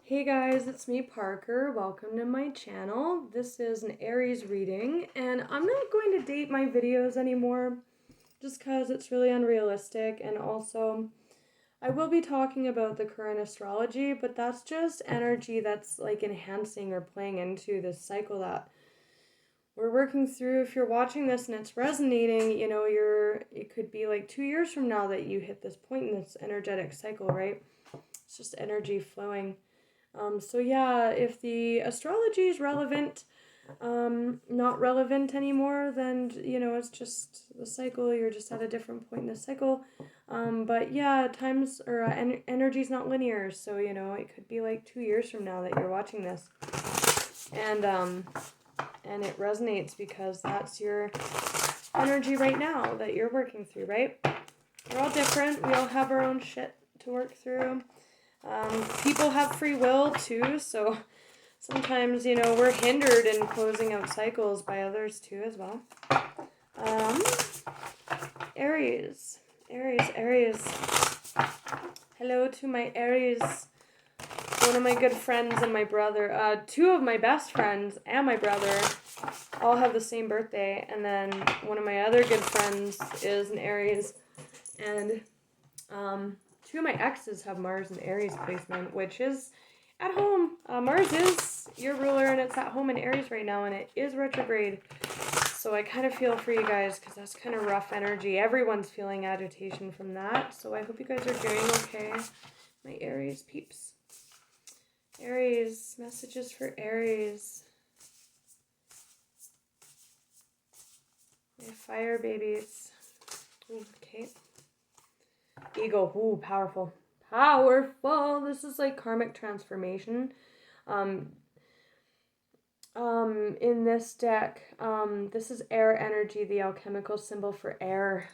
Hey guys, it's me Parker. Welcome to my channel. This is an Aries reading, and I'm not going to date my videos anymore just because it's really unrealistic, and also I will be talking about the current astrology, but that's just energy that's like enhancing or playing into this cycle that we're working through. If you're watching this and it's resonating, it could be like 2 years from now that you hit this point in this energetic cycle, right? It's just energy flowing. So yeah, if the astrology is relevant, not relevant anymore, then it's just the cycle. You're just at a different point in the cycle. But yeah, times or energy's not linear, so it could be like 2 years from now that you're watching this, and it resonates because that's your energy right now that you're working through, right? We're all different. We all have our own shit to work through. People have free will too, so sometimes, we're hindered in closing out cycles by others too as well. Aries. Hello to my Aries. One of my good friends and my brother, two of my best friends and my brother all have the same birthday, and then one of my other good friends is an Aries, and two of my exes have Mars and Aries placement, which is at home. Mars is your ruler, and it's at home in Aries right now, and it is retrograde. So I kind of feel for you guys because that's kind of rough energy. Everyone's feeling agitation from that. So I hope you guys are doing okay. My Aries peeps. Aries, messages for Aries. My fire babies. Ooh, okay. Eagle. Ooh, powerful. Powerful. This is like karmic transformation. In this deck, this is air energy, the alchemical symbol for air.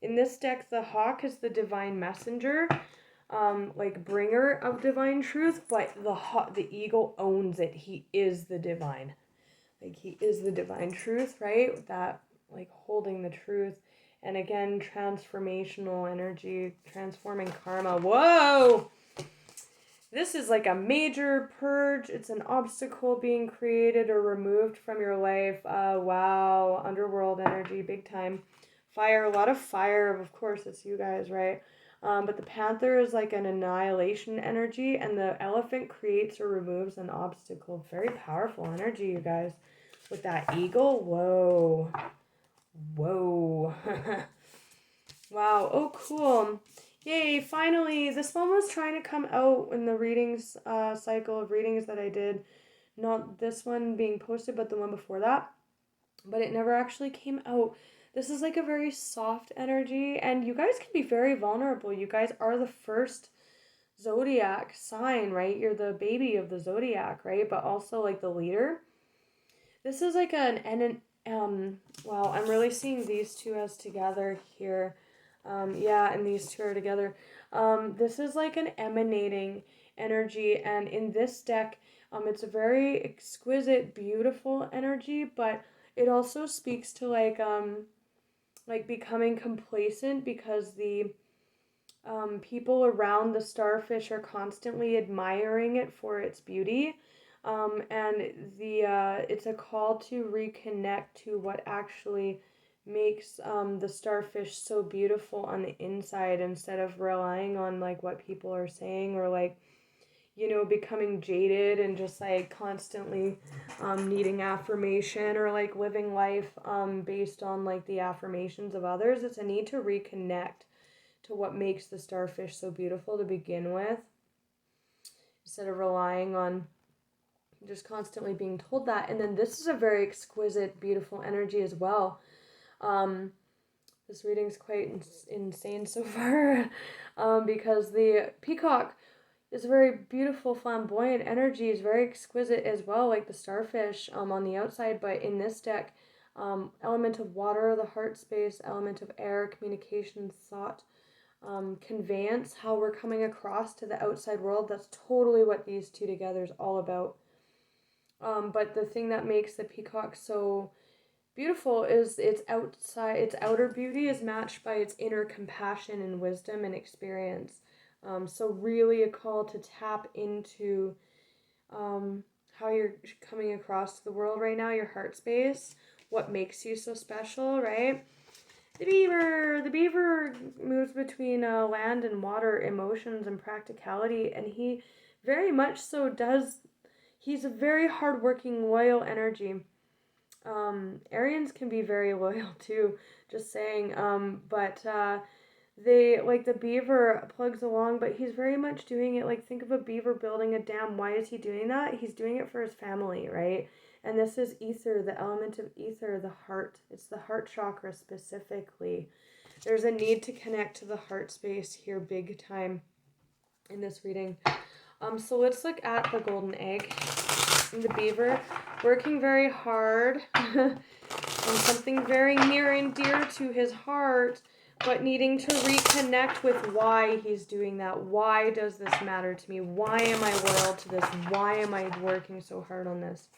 In this deck, the hawk is the divine messenger, like bringer of divine truth, but the eagle owns it. He is the divine. Like, he is the divine truth, right? That, like, holding the truth. And again, transformational energy, transforming karma. Whoa! This is like a major purge. It's an obstacle being created or removed from your life. Wow. Underworld energy, big time. Fire, a lot of fire. Of course, it's you guys, right? But the panther is like an annihilation energy, and the elephant creates or removes an obstacle. Very powerful energy, you guys. With that eagle, whoa. Whoa. Wow. Oh, cool. Yay, finally. This one was trying to come out in the readings, cycle of readings that I did. Not this one being posted, but the one before that. But it never actually came out. This is like a very soft energy, and you guys can be very vulnerable. You guys are the first zodiac sign, right? You're the baby of the zodiac, right? But also like the leader. This is like wow, I'm really seeing these two as together here. Yeah, and these two are together. This is like an emanating energy, and in this deck, it's a very exquisite, beautiful energy, but it also speaks to like becoming complacent because the people around the starfish are constantly admiring it for its beauty. And it's a call to reconnect to what actually makes the starfish so beautiful on the inside, instead of relying on like what people are saying, or like becoming jaded and just like constantly needing affirmation, or like living life based on like the affirmations of others. It's a need to reconnect to what makes the starfish so beautiful to begin with, instead of relying on just constantly being told that. And then this is a very exquisite, beautiful energy as well. This reading's quite insane so far, because the peacock is a very beautiful, flamboyant energy, is very exquisite as well, like the starfish on the outside. But in this deck, element of water, the heart space, element of air, communication, thought, conveyance, how we're coming across to the outside world. That's totally what these two together is all about. But the thing that makes the peacock so beautiful is its outer beauty is matched by its inner compassion and wisdom and experience. So really a call to tap into how you're coming across to the world right now, your heart space, what makes you so special, right? The beaver moves between land and water, emotions and practicality, and he very much so does. He's a very hardworking, loyal energy. Arians can be very loyal too, just saying. But they like the beaver plugs along, but he's very much doing it like think of a beaver building a dam. Why is he doing that? He's doing it for his family, right? And this is ether, the element of ether, the heart. It's the heart chakra specifically. There's a need to connect to the heart space here big time in this reading. So let's look at the golden egg and the beaver working very hard on something very near and dear to his heart, but needing to reconnect with why he's doing that. Why does this matter to me? Why am I loyal to this? Why am I working so hard on this?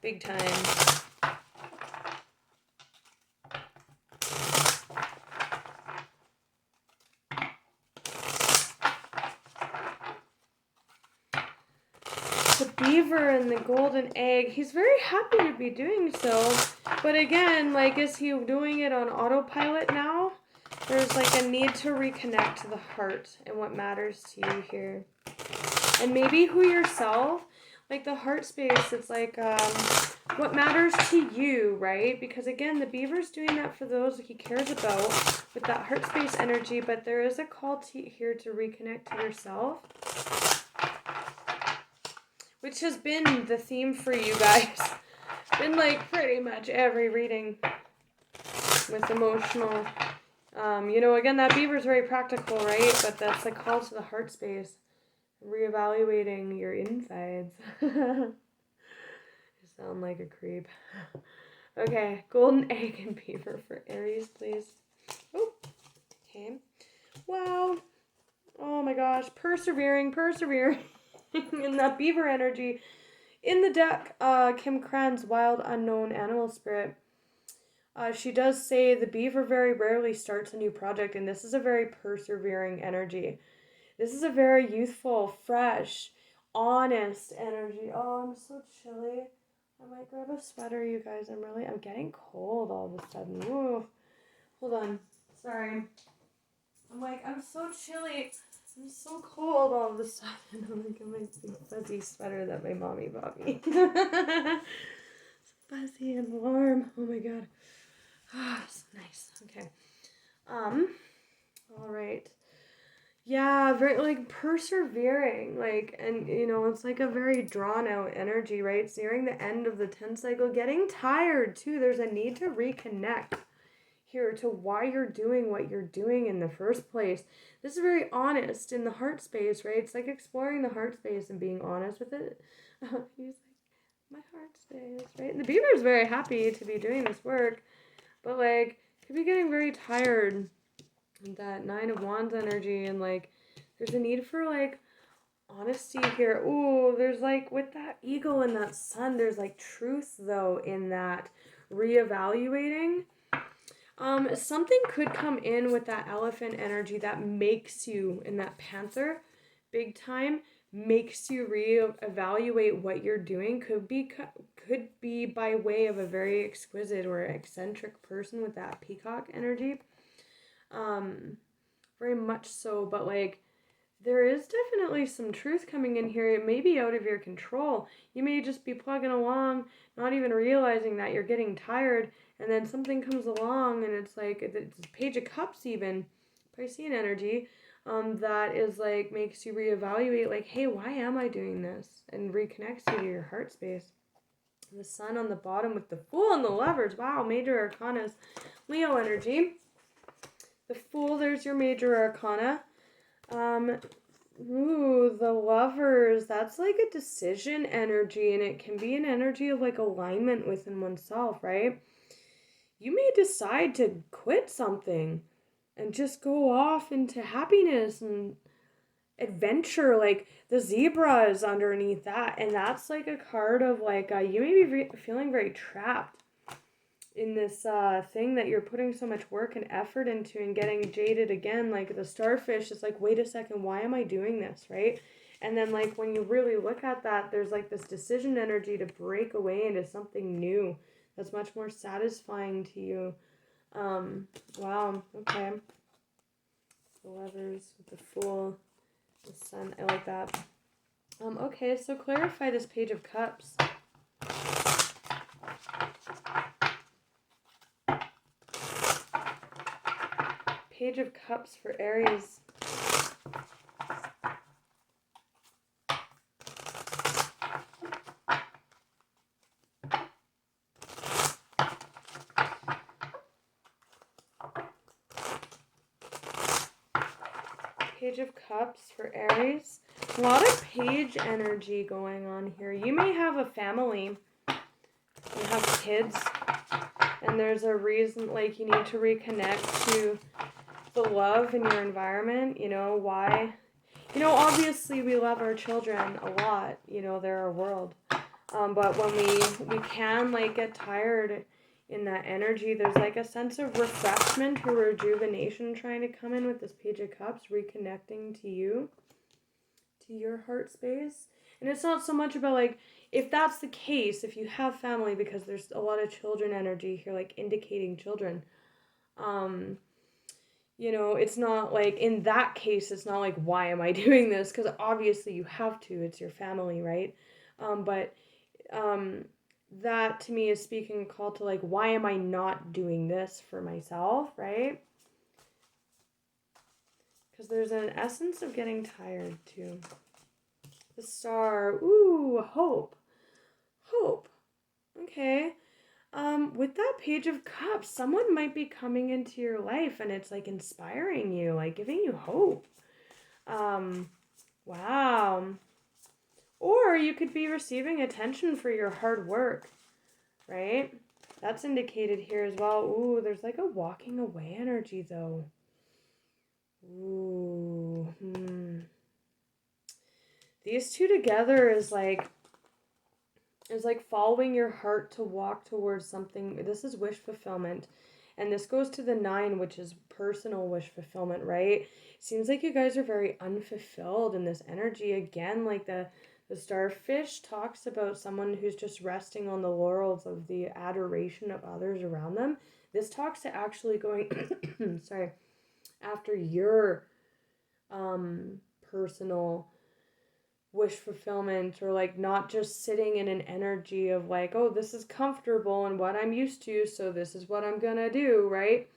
Big time. The beaver and the golden egg, he's very happy to be doing so. But again, like, is he doing it on autopilot now? There's like a need to reconnect to the heart and what matters to you here. And maybe who yourself, like the heart space, it's like what matters to you, right? Because again, the beaver's doing that for those he cares about with that heart space energy, but there is a call here to reconnect to yourself, which has been the theme for you guys. Been like pretty much every reading with emotional. Again, that beaver's very practical, right? But that's a call to the heart space. Reevaluating your insides. You sound like a creep. Okay, golden egg and beaver for Aries, please. Oh, okay. Wow. Oh my gosh, persevering. In that beaver energy. In the deck, Kim Cran's Wild Unknown Animal Spirit. She does say the beaver very rarely starts a new project, and this is a very persevering energy. This is a very youthful, fresh, honest energy. Oh, I'm so chilly. I might grab a sweater, you guys. I'm getting cold all of a sudden. Ooh. Hold on. Sorry. I'm so chilly. I'm so cold all of a sudden. I'm like in my big fuzzy sweater that my mommy bought me. It's fuzzy and warm. Oh my god. Ah, so nice. Okay. All right. Yeah, very like persevering, and it's like a very drawn out energy, right? It's nearing the end of the 10 cycle, getting tired too. There's a need to reconnect here to why you're doing what you're doing in the first place. This is very honest in the heart space, right? It's like exploring the heart space and being honest with it. He's like, my heart space, right? And the beaver is very happy to be doing this work, but like could be getting very tired. That 9 of Wands energy, and like there's a need for like honesty here. Ooh, there's like with that eagle and that sun, there's like truth though in that reevaluating. Something could come in with that elephant energy that makes you, in that panther, big time, makes you reevaluate what you're doing. Could be by way of a very exquisite or eccentric person with that peacock energy. Very much so, but like there is definitely some truth coming in here. It may be out of your control. You may just be plugging along, not even realizing that you're getting tired, and then something comes along and it's like it's Page of Cups even, Piscean energy, that is like makes you reevaluate like, hey, why am I doing this? And reconnects you to your heart space. The sun on the bottom with the Fool and the Lovers. Wow, major arcanas. Leo energy. The Fool, there's your major arcana. The Lovers, that's like a decision energy, and it can be an energy of like alignment within oneself, right? You may decide to quit something and just go off into happiness and adventure. Like the zebra is underneath that, and that's like a card of like you may be feeling very trapped thing that you're putting so much work and effort into and getting jaded again, like the starfish, it's like, wait a second, why am I doing this, right? And then like when you really look at that, there's like this decision energy to break away into something new that's much more satisfying to you. Wow, okay. The Lovers with the Fool, the Sun, I like that. Okay, so clarify this Page of Cups. Page of Cups for Aries. Page of Cups for Aries. A lot of page energy going on here. You may have a family. You have kids. And there's a reason, like, you need to reconnect to the love in your environment. You know, why? You know, obviously we love our children a lot. You know, they're our world. But when we can, like, get tired in that energy, there's, like, a sense of refreshment or rejuvenation trying to come in with this Page of Cups, reconnecting to you, to your heart space. And it's not so much about, like, if that's the case, if you have family, because there's a lot of children energy here, like, indicating children, you know, it's not like, in that case, it's not like, why am I doing this? Because obviously you have to, it's your family, right? But that to me is speaking a call to, like, why am I not doing this for myself, right? Because there's an essence of getting tired too. The Star, ooh, hope. Okay. With that Page of Cups, someone might be coming into your life and it's like inspiring you, like giving you hope. Wow. Or you could be receiving attention for your hard work, right? That's indicated here as well. Ooh, there's like a walking away energy though. Ooh. These two together is like following your heart to walk towards something. This is wish fulfillment. And this goes to the 9, which is personal wish fulfillment, right? Seems like you guys are very unfulfilled in this energy. Again, like the starfish talks about someone who's just resting on the laurels of the adoration of others around them. This talks to actually going, sorry, after your personal wish fulfillment, or like not just sitting in an energy of like, oh, this is comfortable and what I'm used to, so this is what I'm gonna do, right?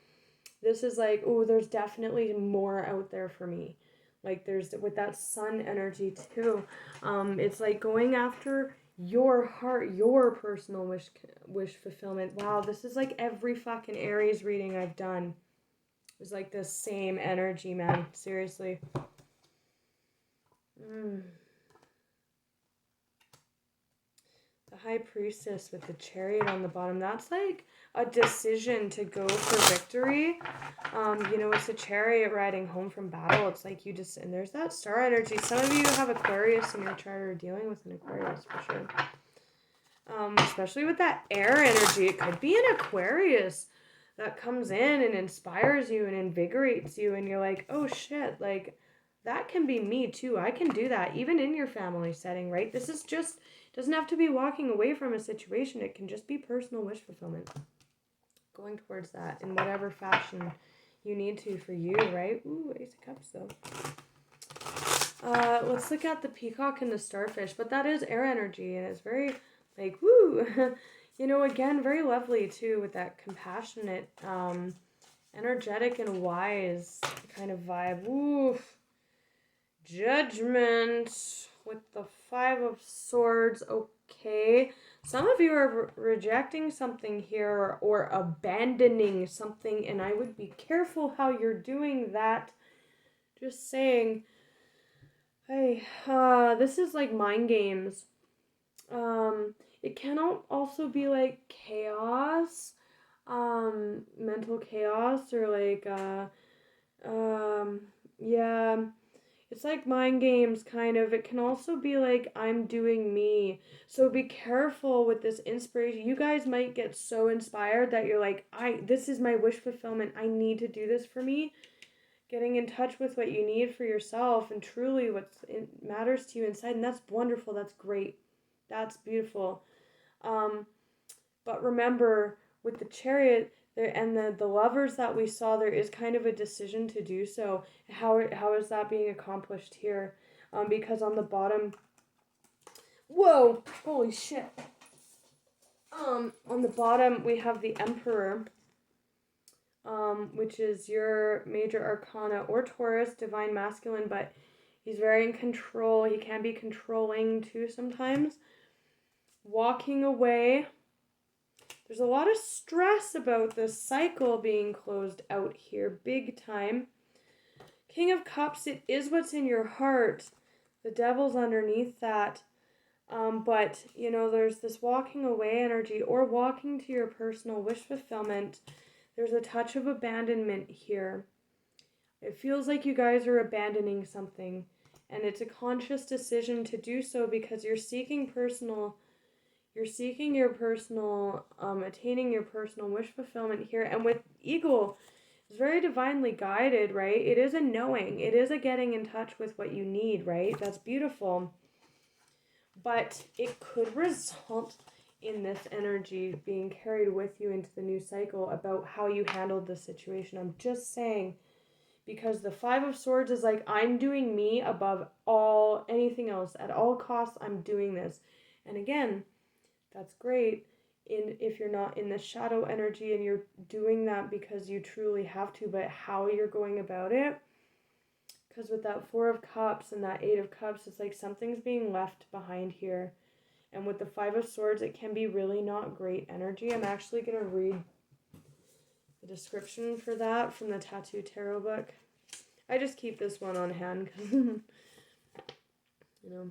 This is like, oh, there's definitely more out there for me. Like there's, with that sun energy too, it's like going after your heart, your personal wish fulfillment. Wow, this is like every fucking Aries reading I've done. It's like the same energy, man. Seriously. The High Priestess with the Chariot on the bottom. That's like a decision to go for victory. You know, it's a chariot riding home from battle. It's like you just, and there's that star energy. Some of you have Aquarius in your chart, or dealing with an Aquarius for sure. Especially with that air energy. It could be an Aquarius that comes in and inspires you and invigorates you, and you're like, oh shit, like that can be me too. I can do that, even in your family setting, right? This is just, doesn't have to be walking away from a situation. It can just be personal wish fulfillment. Going towards that in whatever fashion you need to for you, right? Ooh, Ace of Cups though. Let's look at the peacock and the starfish, but that is air energy, and it's very like, woo, you know, again, very lovely too, with that compassionate, energetic and wise kind of vibe. Oof. Judgment with the 5 of Swords. Okay. Some of you are rejecting something here, or abandoning something, and I would be careful how you're doing that. Just saying. Hey, this is like mind games. It can also be like chaos, mental chaos, or like, yeah, It's like mind games, kind of. It can also be like, I'm doing me. So be careful with this inspiration. You guys might get so inspired that you're like, this is my wish fulfillment. I need to do this for me. Getting in touch with what you need for yourself and truly what matters to you inside. And that's wonderful. That's great. That's beautiful. But remember, with the Chariot there and the lovers that we saw, there is kind of a decision to do so. How is that being accomplished here? Because on the bottom, whoa, holy shit. On the bottom we have the Emperor, which is your major arcana or Taurus, divine masculine, but he's very in control. He can be controlling too sometimes. Walking away. There's a lot of stress about this cycle being closed out here, big time. King of Cups, it is what's in your heart. The Devil's underneath that. But, there's this walking away energy or walking to your personal wish fulfillment. There's a touch of abandonment here. It feels like you guys are abandoning something. And it's a conscious decision to do so because you're seeking your personal, attaining your personal wish fulfillment here. And with Eagle, it's very divinely guided, right? It is a knowing. It is a getting in touch with what you need, right? That's beautiful. But it could result in this energy being carried with you into the new cycle about how you handled the situation. I'm just saying, because the Five of Swords is like, I'm doing me above anything else. At all costs, I'm doing this. And again, that's great if you're not in the shadow energy and you're doing that because you truly have to, but how you're going about it. Because with that Four of Cups and that Eight of Cups, it's like something's being left behind here. And with the Five of Swords, it can be really not great energy. I'm actually going to read the description for that from the Tattoo Tarot book. I just keep this one on hand because,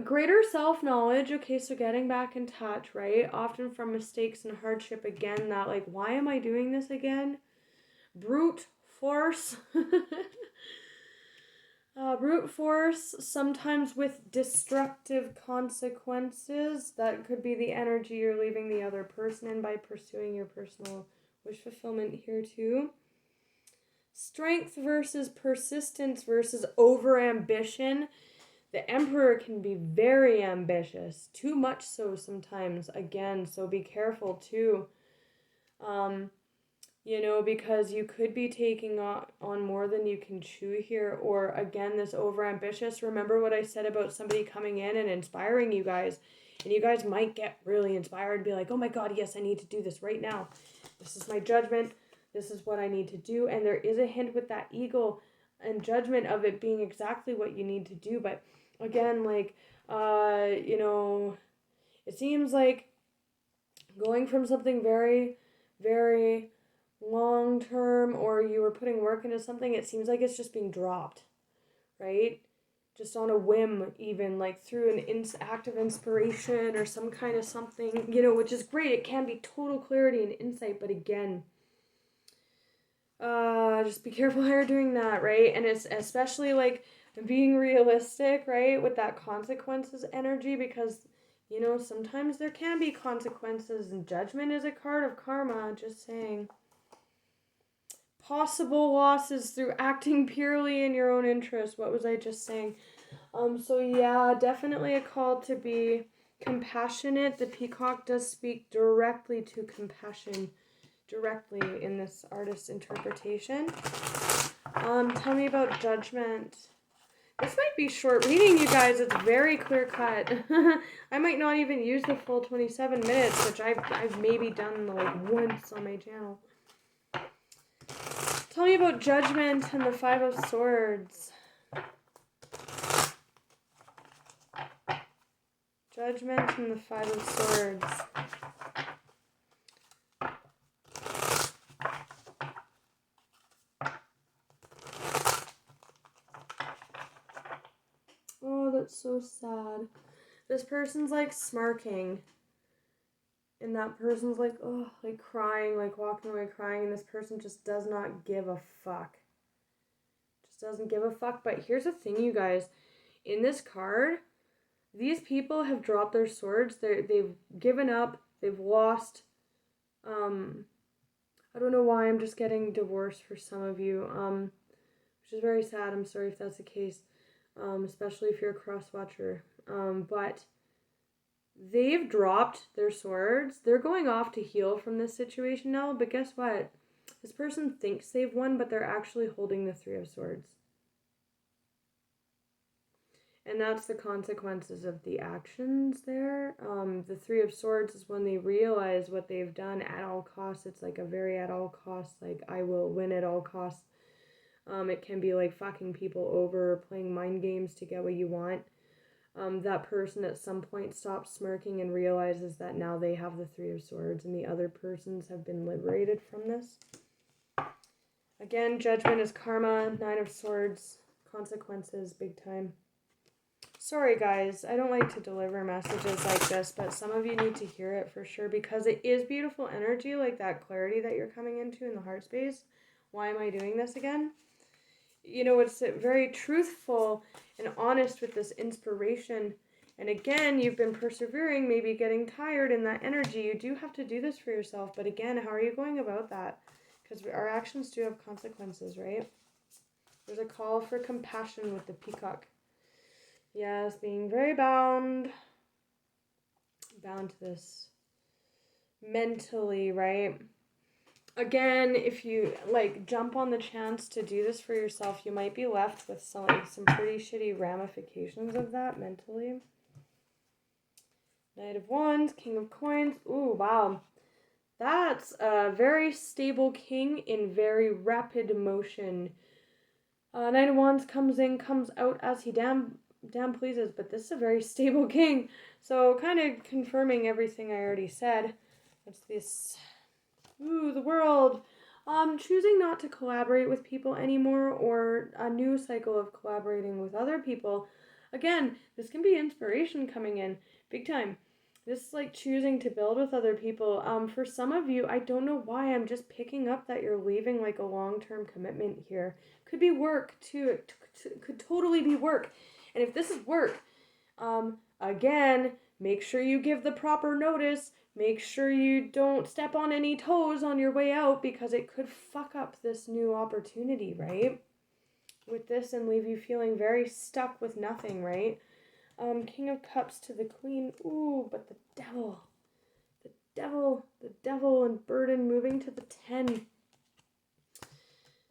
greater self-knowledge. Okay, so getting back in touch, right? Often from mistakes and hardship. Again, that like, why am I doing this again? Brute force. Brute force, sometimes with destructive consequences. That could be the energy you're leaving the other person in by pursuing your personal wish fulfillment here too. Strength versus persistence versus over-ambition. The Emperor can be very ambitious, too much so sometimes, again, so be careful too. Because you could be taking on more than you can chew here, or again, this overambitious. Remember what I said about somebody coming in and inspiring you guys, and you guys might get really inspired and be like, oh my God, yes, I need to do this right now. This is my judgment. This is what I need to do. And there is a hint with that Eagle and judgment of it being exactly what you need to do. But again, like, it seems like going from something very, very long term, or you were putting work into something, it seems like it's just being dropped, right? Just on a whim, even like through an act of inspiration or some kind of something, which is great. It can be total clarity and insight, but again, just be careful how you're doing that, right? And it's especially like being realistic, right, with that consequences energy, because sometimes there can be consequences, and judgment is a card of karma, just saying. Possible losses through acting purely in your own interest. What was I just saying? So yeah, definitely a call to be compassionate. The peacock does speak directly to compassion, directly in this artist's interpretation. Tell me about judgment. This might be short reading, you guys. It's very clear cut. I might not even use the full 27 minutes, which I've maybe done like once on my channel. Tell me about judgment and the Five of Swords. Judgment and the Five of Swords. Oh, that's so sad. This person's like smirking. And that person's like, oh, like crying, like walking away crying. And this person just does not give a fuck. Just doesn't give a fuck. But here's the thing, you guys. In this card, these people have dropped their swords. They've given up. They've lost. I don't know why I'm just getting divorced for some of you. Which is very sad. I'm sorry if that's the case. Especially if you're a cross-watcher. But they've dropped their swords. They're going off to heal from this situation now. But guess what? This person thinks they've won, but they're actually holding the Three of Swords. And that's the consequences of the actions there. The Three of Swords is when they realize what they've done at all costs. It's like a very at all costs, like I will win at all costs. It can be like fucking people over, playing mind games to get what you want. That person at some point stops smirking and realizes that now they have the Three of Swords and the other persons have been liberated from this. Again, judgment is karma, Nine of Swords, consequences, big time. Sorry guys, I don't like to deliver messages like this, but some of you need to hear it for sure because it is beautiful energy, like that clarity that you're coming into in the heart space. Why am I doing this again? You know, it's very truthful and honest with this inspiration. And again, you've been persevering, maybe getting tired in that energy. You do have to do this for yourself. But again, how are you going about that? Because our actions do have consequences, right? There's a call for compassion with the peacock. Yes, being very bound to this mentally, right? Again, if you like jump on the chance to do this for yourself, you might be left with some pretty shitty ramifications of that mentally. Knight of Wands, King of Coins. Ooh, wow. That's a very stable king in very rapid motion. Knight of Wands comes in, comes out as he damn pleases, but this is a very stable king. So kind of confirming everything I already said. What's this? Ooh, the World. Choosing not to collaborate with people anymore, or a new cycle of collaborating with other people. Again, this can be inspiration coming in big time. This is like choosing to build with other people. For some of you, I don't know why, I'm just picking up that you're leaving like a long-term commitment here. Could be work too. It could totally be work. And if this is work, again, make sure you give the proper notice. Make sure you don't step on any toes on your way out because it could fuck up this new opportunity, right? With this and leave you feeling very stuck with nothing, right? King of Cups to the Queen. Ooh, but the devil and burden moving to the 10.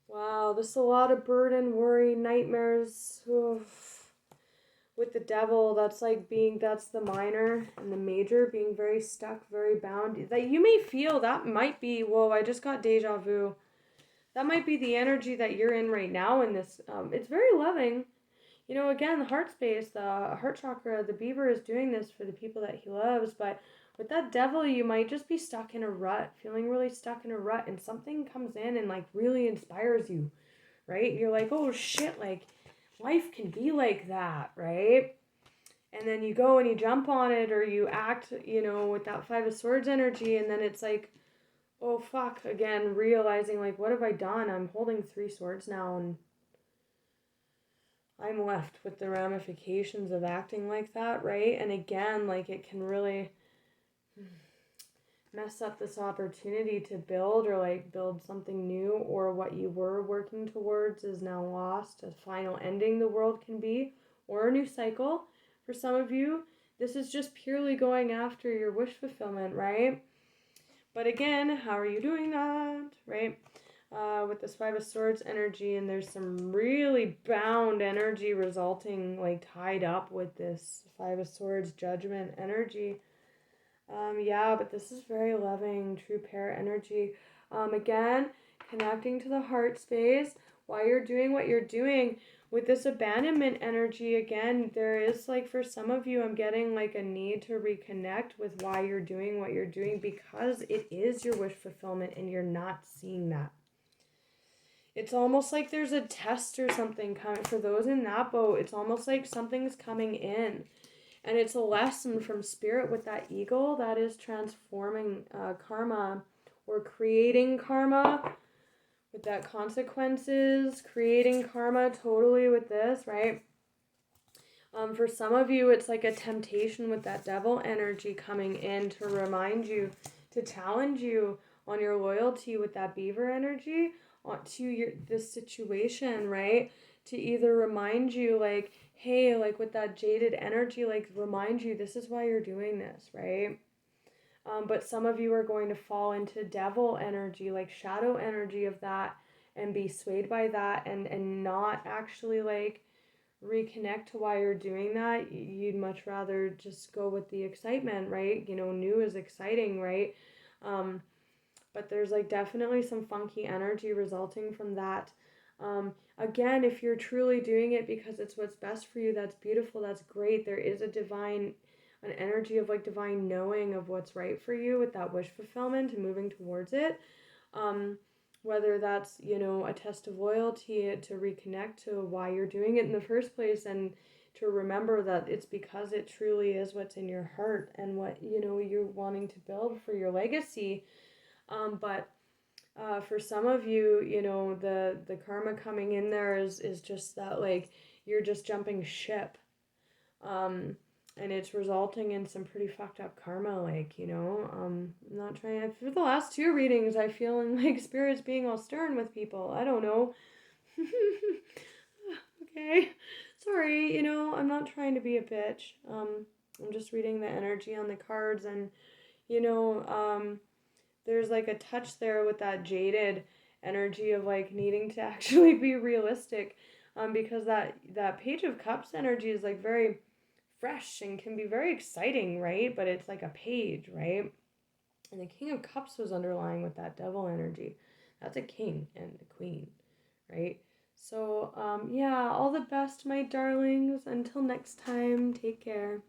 Wow, this is a lot of burden, worry, nightmares. Oof. With the devil, that's the minor, and the major being very stuck, very bound. That you may feel that might be, whoa, I just got deja vu. That might be the energy that you're in right now in this. It's very loving. You know, again, the heart space, the heart chakra, the beaver is doing this for the people that he loves. But with that devil, you might just be stuck in a rut, feeling really stuck in a rut, and something comes in and like really inspires you, right? You're like, oh shit, like life can be like that, right? And then you go and you jump on it, or you act, you know, with that Five of Swords energy, and then it's like, oh fuck, again, realizing like, what have I done? I'm holding 3 swords now, and I'm left with the ramifications of acting like that, right? And again, like, it can really mess up this opportunity to build, or like build something new, or what you were working towards is now lost. A final ending the world can be, or a new cycle. For some of you, this is just purely going after your wish fulfillment, right? But again, how are you doing that, right? With this Five of Swords energy, and there's some really bound energy resulting, like tied up with this Five of Swords judgment energy. Yeah, but this is very loving, true pair energy. Again, connecting to the heart space while you're doing what you're doing. With this abandonment energy, again, there is like, for some of you, I'm getting like a need to reconnect with why you're doing what you're doing, because it is your wish fulfillment and you're not seeing that. It's almost like there's a test or something coming. For those in that boat, it's almost like something's coming in. And it's a lesson from spirit with that eagle that is transforming karma, or creating karma with that consequences, creating karma totally with this, right? For some of you, it's like a temptation with that devil energy coming in to remind you, to challenge you on your loyalty with that beaver energy onto this situation, right? To either remind you, like, hey, like with that jaded energy, like remind you this is why you're doing this, right? But some of you are going to fall into devil energy, like shadow energy of that, and be swayed by that, and not actually like reconnect to why you're doing that. You'd much rather just go with the excitement, right? New is exciting, right? Um, but there's like definitely some funky energy resulting from that. Again, if you're truly doing it because it's what's best for you, that's beautiful, that's great. There is an energy of like divine knowing of what's right for you with that wish fulfillment and moving towards it. Um, Whether that's, a test of loyalty to reconnect to why you're doing it in the first place, and to remember that it's because it truly is what's in your heart and what, you're wanting to build for your legacy. But for some of you, the karma coming in there is just that, like, you're just jumping ship. Um, and it's resulting in some pretty fucked up karma, like, I'm not trying. For the last two readings, I feel in like spirits being all stern with people. I don't know. Okay. Sorry, I'm not trying to be a bitch. I'm just reading the energy on the cards, and, you know, um, there's like a touch there with that jaded energy of like needing to actually be realistic, because that page of cups energy is like very fresh and can be very exciting, right? But it's like a page, right? And the king of cups was underlying with that devil energy. That's a king and a queen, right? So yeah, all the best, my darlings. Until next time, take care.